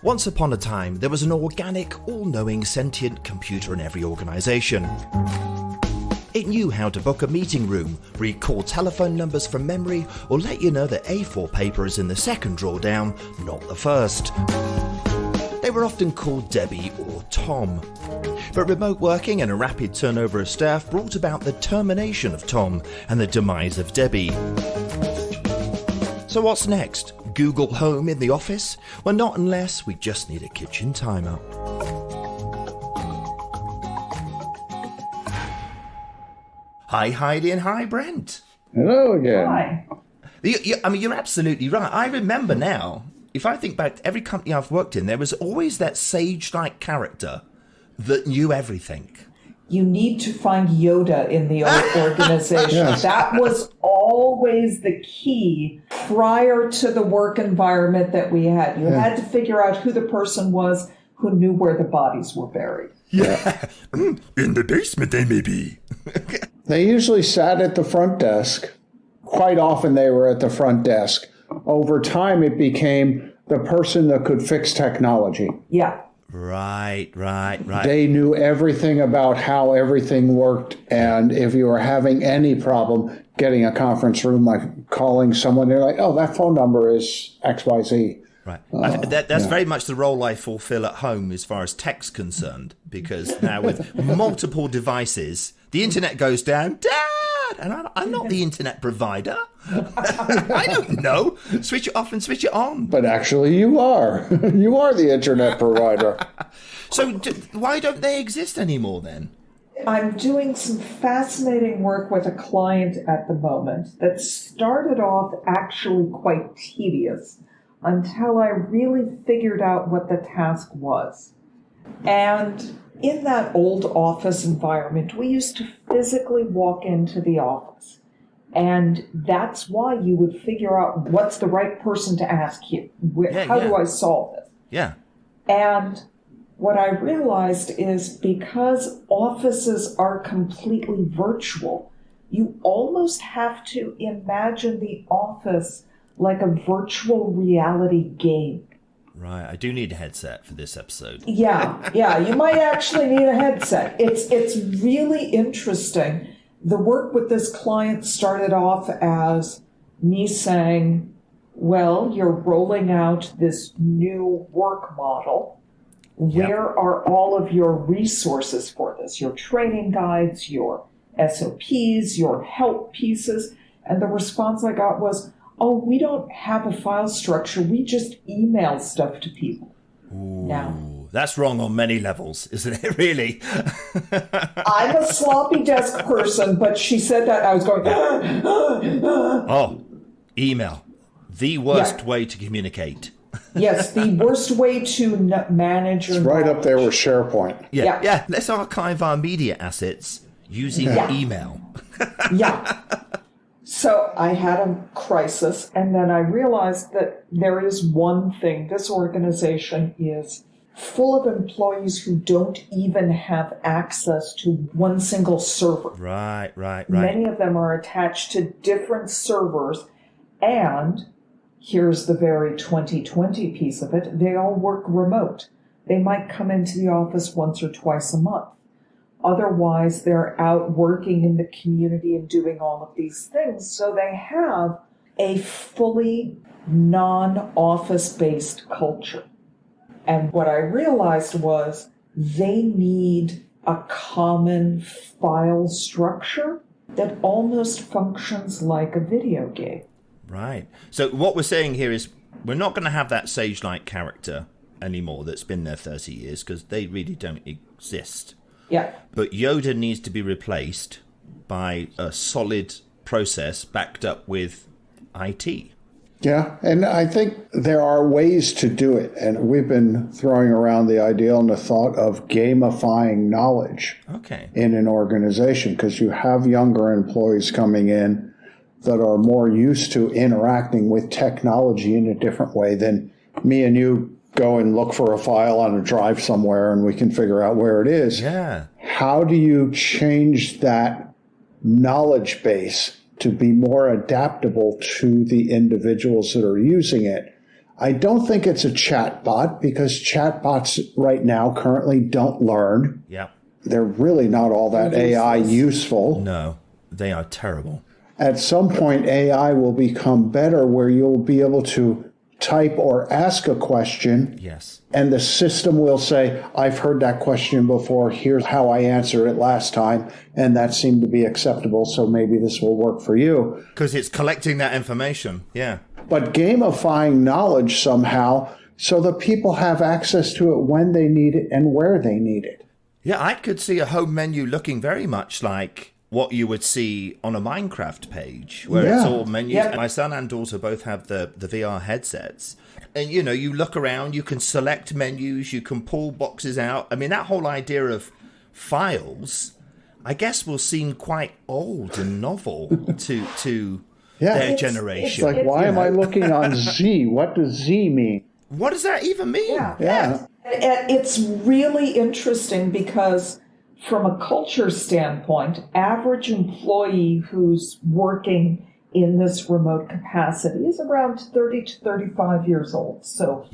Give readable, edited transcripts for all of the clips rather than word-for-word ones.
Once upon a time, there was an organic, all-knowing, sentient computer in every organisation. It knew how to book a meeting room, recall telephone numbers from memory, or let you know that A4 paper is in the second drawer down, not the first. They were often called Debbie or Tom. But remote working and a rapid turnover of staff brought about the termination of Tom and the demise of Debbie. So what's next? Google Home in the office? Well, not unless we just need a kitchen timer. Hi Heidi and hi Brent. Hello again. Hi. You're absolutely right. I remember now, if I think back to every company I've worked in, there was always that sage-like character that knew everything. You need to find Yoda in the organization. Yes. That was always the key prior to the work environment that we had. You had to figure out who the person was who knew where the bodies were buried. Yeah. In the basement they may be. They usually sat at the front desk. Quite often they were at the front desk. Over time, it became the person that could fix technology. Yeah. Right. They knew everything about how everything worked, and if you were having any problem getting a conference room, like calling someone, they're like, oh, that phone number is XYZ. Right. That's very much the role I fulfill at home as far as tech's concerned, because now with multiple devices, the internet goes down, Dad! And I'm not the internet provider. I don't know. Switch it off and switch it on. But actually you are. You are the internet provider. So why don't they exist anymore then? I'm doing some fascinating work with a client at the moment that started off actually quite tedious until I really figured out what the task was. And in that old office environment, we used to physically walk into the office. And that's why you would figure out what's the right person to ask here. How do I solve this? Yeah. And what I realized is because offices are completely virtual, you almost have to imagine the office like a virtual reality game. Right, I do need a headset for this episode. Yeah, you might actually need a headset. It's really interesting. The work with this client started off as me saying, well, you're rolling out this new work model. Where are all of your resources for this? Your training guides, your SOPs, your help pieces? And the response I got was, oh, we don't have a file structure. We just email stuff to people. Ooh, now, that's wrong on many levels, isn't it, really? I'm a sloppy desk person, but she said that, I was going, Oh, email. The worst way to communicate. Yes, the worst way to manage your It's right up there with SharePoint. Yeah. Let's archive our media assets using email. Yeah. So I had a crisis, and then I realized that there is one thing. This organization is full of employees who don't even have access to one single server. Right. Many of them are attached to different servers, and here's the very 2020 piece of it, they all work remote. They might come into the office once or twice a month. Otherwise, they're out working in the community and doing all of these things. So they have a fully non-office-based culture. And what I realized was they need a common file structure that almost functions like a video game. Right. So what we're saying here is we're not going to have that sage-like character anymore that's been there 30 years because they really don't exist. Yeah. But Yoda needs to be replaced by a solid process backed up with IT. Yeah, and I think there are ways to do it. And we've been throwing around the idea and the thought of gamifying knowledge in an organization, because you have younger employees coming in that are more used to interacting with technology in a different way than me and you go and look for a file on a drive somewhere and we can figure out where it is. Yeah. How do you change that knowledge base to be more adaptable to the individuals that are using it? I don't think it's a chat bot because chatbots right now currently don't learn. Yeah. They're really not all that AI useful. No, they are terrible. At some point, AI will become better where you'll be able to type or ask a question. Yes. And the system will say, I've heard that question before. Here's how I answered it last time. And that seemed to be acceptable. So maybe this will work for you. Because it's collecting that information. Yeah. But gamifying knowledge somehow so that people have access to it when they need it and where they need it. Yeah, I could see a home menu looking very much like what you would see on a Minecraft page, where it's all menus. Yeah. My son and daughter both have the VR headsets. And, you know, you look around, you can select menus, you can pull boxes out. I mean, that whole idea of files, I guess, will seem quite old and novel to their generation. It's like, why am I looking on Z? What does Z mean? What does that even mean? Yeah. It's really interesting because from a culture standpoint, average employee who's working in this remote capacity is around 30 to 35 years old. So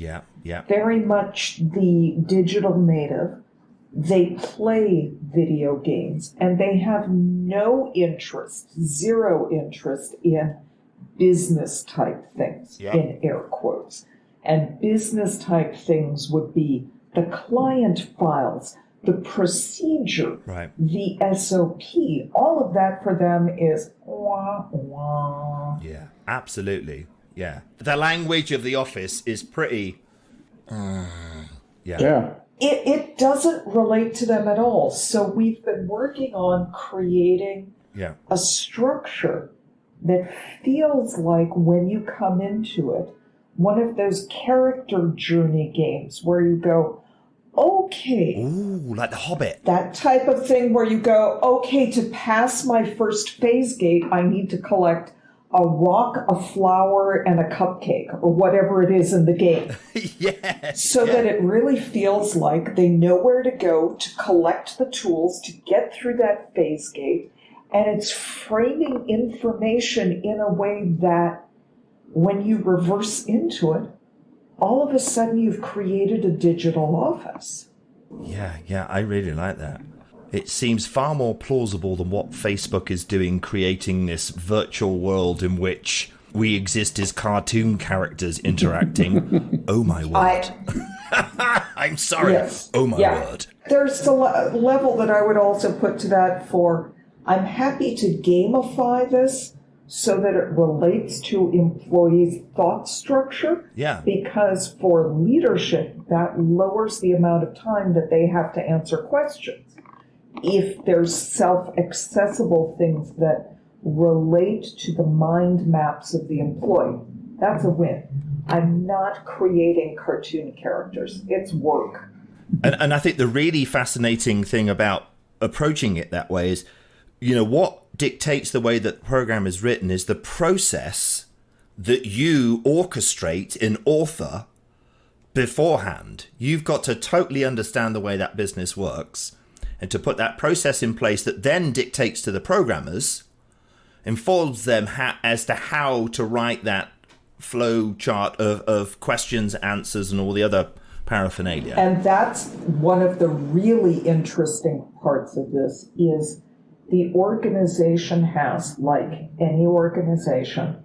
very much the digital native. They play video games and they have no interest, zero interest in business type things, in air quotes. And business type things would be the client files, the procedure, the SOP. All of that for them is wah, wah. Yeah, absolutely. Yeah. The language of the office is pretty... It doesn't relate to them at all. So we've been working on creating a structure that feels like when you come into it, one of those character journey games where you go, okay. Ooh, like The Hobbit. That type of thing where you go, okay, to pass my first phase gate, I need to collect a rock, a flower, and a cupcake, or whatever it is in the game. So that it really feels like they know where to go to collect the tools to get through that phase gate. And it's framing information in a way that when you reverse into it, all of a sudden you've created a digital office. Yeah, I really like that. It seems far more plausible than what Facebook is doing, creating this virtual world in which we exist as cartoon characters interacting. Oh my word. I'm sorry. Yes. Oh my word. There's the level that I would also put to that for, I'm happy to gamify this so that it relates to employees' thought structure. Yeah. Because for leadership, that lowers the amount of time that they have to answer questions. If there's self-accessible things that relate to the mind maps of the employee, that's a win. I'm not creating cartoon characters. It's work. And I think the really fascinating thing about approaching it that way is, you know, what dictates the way that the program is written is the process that you orchestrate in author beforehand. You've got to totally understand the way that business works and to put that process in place that then dictates to the programmers, informs them as to how to write that flow chart of questions, answers, and all the other paraphernalia. And that's one of the really interesting parts of this is the organization has, like any organization,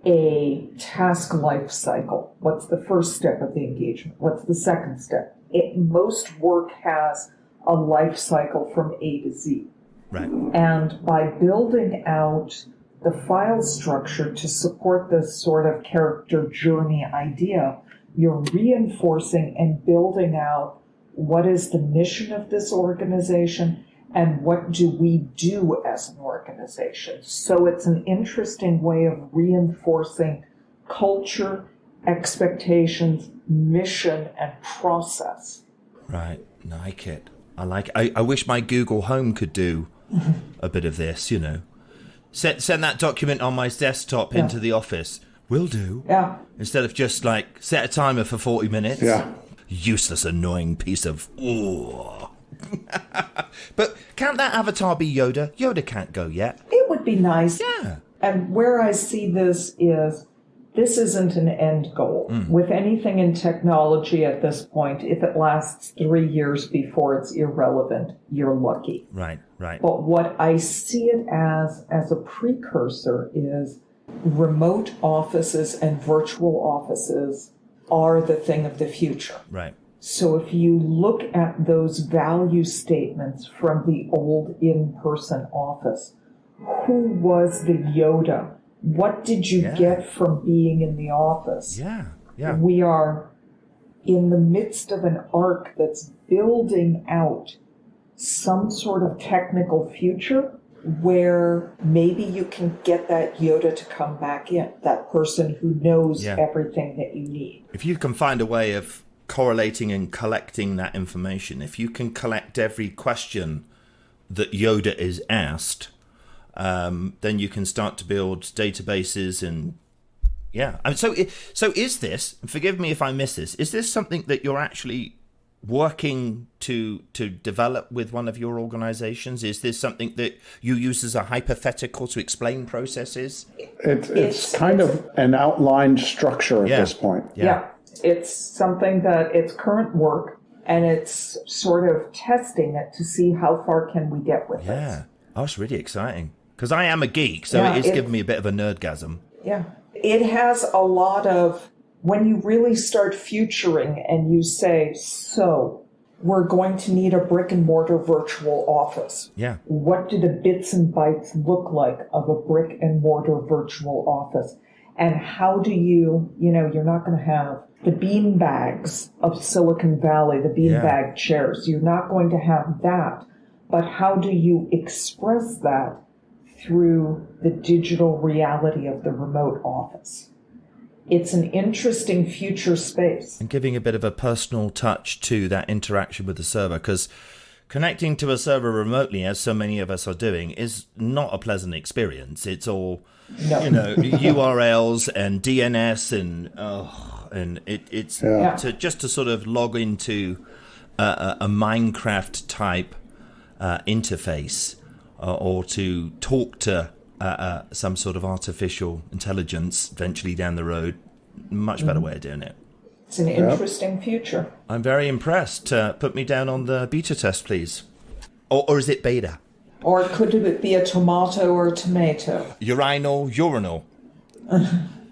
a task life cycle. What's the first step of the engagement? What's the second step? Most work has a life cycle from A to Z. Right. And by building out the file structure to support this sort of character journey idea, you're reinforcing and building out what is the mission of this organization and what do we do as an organization. So it's an interesting way of reinforcing culture, expectations, mission, and process. Right. Like it. I wish my Google Home could do a bit of this, you know. Send that document on my desktop into the office. Will do. Yeah. Instead of just like set a timer for 40 minutes. Yeah. Useless, annoying piece of... But can't that avatar be Yoda? Yoda can't go yet. It would be nice. Yeah. And where I see this is this isn't an end goal. With anything in technology at this point, if it lasts 3 years before it's irrelevant, you're lucky. Right. But what I see it as a precursor is remote offices and virtual offices are the thing of the future. Right. So if you look at those value statements from the old in-person office, who was the Yoda? What did you get from being in the office? Yeah. We are in the midst of an arc that's building out some sort of technical future where maybe you can get that Yoda to come back in, that person who knows everything that you need. If you can find a way of correlating and collecting that information, if you can collect every question that Yoda is asked, then you can start to build databases and so is this, and forgive me if I miss this, is this something that you're actually working to develop with one of your organizations? Is this something that you use as a hypothetical to explain processes? It's kind of an outlined structure at this point. Yeah. It's something that it's current work, and it's sort of testing it to see how far can we get with it. Yeah. Oh, it's really exciting. Because I am a geek, so it is giving me a bit of a nerdgasm. Yeah. It has a lot of, when you really start futuring and you say, so we're going to need a brick and mortar virtual office. Yeah. What do the bits and bytes look like of a brick and mortar virtual office? And how do you, you're not going to have the bean bags of Silicon Valley, the bean bag chairs. You're not going to have that. But how do you express that through the digital reality of the remote office? It's an interesting future space. And giving a bit of a personal touch to that interaction with the server, because connecting to a server remotely, as so many of us are doing, is not a pleasant experience. It's all, URLs and DNS and it's to sort of log into a Minecraft type interface or to talk to some sort of artificial intelligence eventually down the road. Much better way of doing it. It's an interesting future. I'm very impressed. Put me down on the beta test, please. Or is it beta? Or could it be a tomato or a tomato? Urinal.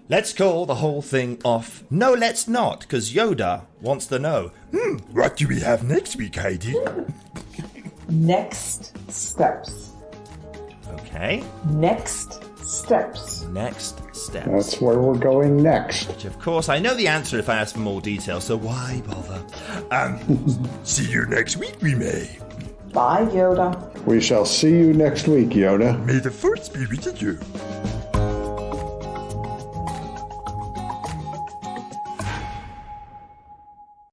Let's call the whole thing off. No, let's not, because Yoda wants to know. What do we have next week, Heidi? Next steps. Okay. Next steps. That's where we're going next. Which, of course, I know the answer if I ask for more detail, so why bother? See you next week, we may. Bye, Yoda. We shall see you next week, Yoda. May the force be with you.